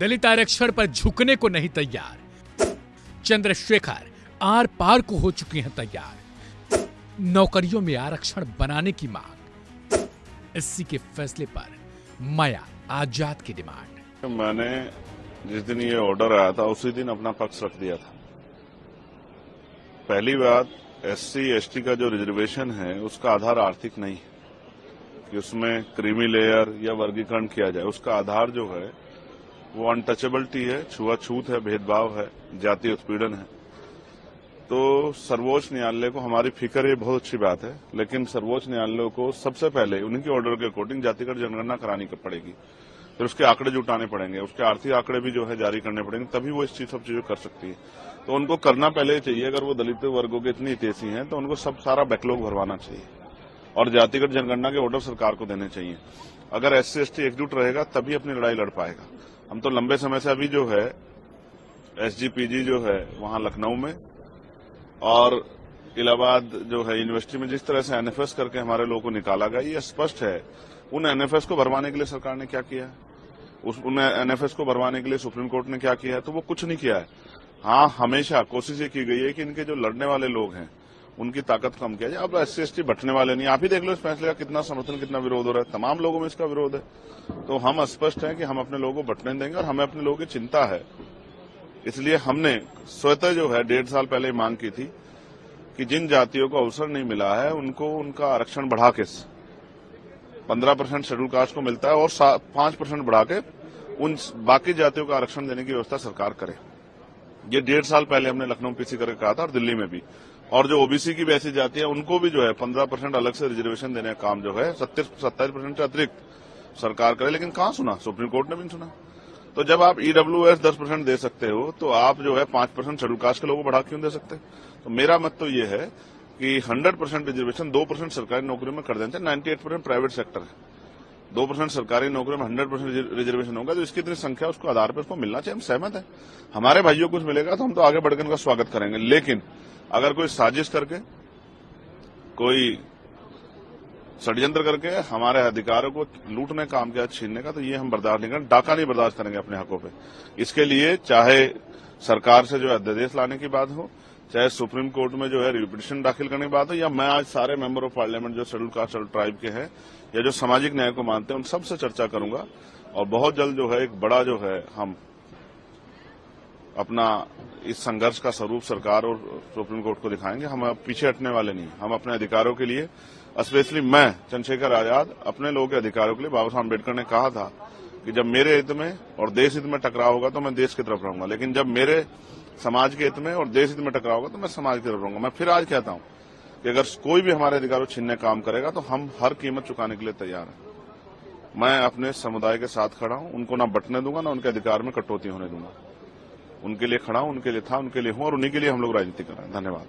दलित आरक्षण पर झुकने को नहीं तैयार। चंद्रशेखर आर पार को हो चुकी हैं तैयार। नौकरियों में आरक्षण बनाने की मांग। एससी के फैसले पर माया आजाद की डिमांड। मैंने जिस दिन ये ऑर्डर आया था उसी दिन अपना पक्ष रख दिया था। पहली बात, एससी एसटी का जो रिजर्वेशन है उसका आधार आर्थिक नहीं है कि उसमें क्रीमी लेयर या वर्गीकरण किया जाए। उसका आधार जो है वो अनटचेबिलिटी है, छुआछूत है, भेदभाव है, जातीय उत्पीड़न है। तो सर्वोच्च न्यायालय को हमारी फिक्र ये बहुत अच्छी बात है, लेकिन सर्वोच्च न्यायालय को सबसे पहले उन्हीं के ऑर्डर के अकॉर्डिंग जातिगत जनगणना करानी पड़ेगी। फिर उसके आंकड़े जुटाने पड़ेंगे, उसके आर्थिक आंकड़े भी जो है जारी करने पड़ेंगे, तभी वो सब चीजें कर सकती है। तो उनको करना पहले चाहिए। अगर वो दलित वर्गों के इतनी हितैषी हैं तो उनको सब सारा बैकलॉग भरवाना चाहिए और जातिगत जनगणना के ऑर्डर सरकार को देने चाहिए। अगर एससी एसटी एकजुट रहेगा तभी अपनी लड़ाई लड़ पाएगा। हम तो लंबे समय से अभी जो है एसजीपीजी जो है वहां लखनऊ में और इलाहाबाद जो है यूनिवर्सिटी में जिस तरह से एनएफएस करके हमारे लोगों को निकाला गया, ये स्पष्ट है उन एनएफएस को भरवाने के लिए सरकार ने क्या किया है। उन एनएफएस को भरवाने के लिए सुप्रीम कोर्ट ने क्या किया है, तो वो कुछ नहीं किया है। हाँ, हमेशा कोशिश ये की गई है कि इनके जो लड़ने वाले लोग हैं उनकी ताकत कम किया जाए। अब एससी एसटी बंटने वाले नहीं। आप ही देख लो इस फैसले का कितना समर्थन, कितना विरोध हो रहा है। तमाम लोगों में इसका विरोध है। तो हम स्पष्ट हैं कि हम अपने लोगों को बंटने देंगे और हमें अपने लोगों की चिंता है। इसलिए हमने स्वतः जो है 1.5 साल पहले मांग की थी कि जिन जातियों को अवसर नहीं मिला है उनको उनका आरक्षण बढ़ा के 15% शेड्यूल कास्ट को मिलता है और 5% बढ़ा के उन बाकी जातियों का आरक्षण देने की व्यवस्था सरकार करे। ये 1.5 साल पहले हमने लखनऊ पीसी करके कहा था और दिल्ली में भी। और जो ओबीसी की भी ऐसी जाति है उनको भी जो है 15% अलग से रिजर्वेशन देने का काम जो है 27% से अतिरिक्त सरकार करे। लेकिन कहां सुना, सुप्रीम कोर्ट ने भी नहीं सुना। तो जब आप ईडब्ल्यूएस 10% दे सकते हो तो आप जो है 5% शेड्यूल कास्ट के लोगों को बढ़ा क्यों दे सकते? तो मेरा मत तो ये है कि 100% रिजर्वेशन 2% सरकारी नौकरी में कर देना चाहिए। 98% प्राइवेट सेक्टर है, 2% सरकारी नौकरी में 100% रिजर्वेशन होगा। तो इसकी इतनी संख्या उसको आधार पर उसको मिलना चाहिए। हम सहमत हैं। हमारे भाइयों को कुछ मिलेगा तो हम तो आगे बढ़कर उनका स्वागत करेंगे। लेकिन अगर कोई साजिश करके, कोई षड्यंत्र करके हमारे अधिकारों को लूटने का काम किया, छीनने का, तो ये हम बर्दाश्त नहीं करेंगे। डाका नहीं बर्दाश्त करेंगे अपने हकों पे। इसके लिए चाहे सरकार से जो है अध्यादेश लाने की बात हो, चाहे सुप्रीम कोर्ट में जो है रिपिटिशन दाखिल करने की बात हो, या मैं आज सारे मेंबर ऑफ पार्लियामेंट जो शेड्यूल कास्ट शेड्यूल ट्राइब के हैं या जो सामाजिक न्याय को मानते हैं उन सबसे चर्चा करूंगा। और बहुत जल्द जो है एक बड़ा जो है हम अपना इस संघर्ष का स्वरूप सरकार और सुप्रीम कोर्ट को दिखाएंगे। हम अब पीछे हटने वाले नहीं। हम अपने अधिकारों के लिए, स्पेशली मैं चंद्रशेखर आजाद, अपने लोगों के अधिकारों के लिए, बाबा साहब अम्बेडकर ने कहा था कि जब मेरे हित में और देश हित में टकराव होगा तो मैं देश की तरफ रहूंगा, लेकिन जब मेरे समाज के हित में और देश हित में टकराव होगा तो मैं समाज की तरफ रहूंगा। मैं फिर आज कहता हूं कि अगर कोई भी हमारे अधिकारों छीनने काम करेगा तो हम हर कीमत चुकाने के लिए तैयार हैं। मैं अपने समुदाय के साथ खड़ा हूं, उनको ना बंटने दूंगा, ना उनके अधिकार में कटौती होने दूंगा। उनके लिए खड़ा हूं, उनके लिए था, उनके लिए हूं और उन्हीं के लिए हम लोग राजनीति कर रहे हैं। धन्यवाद।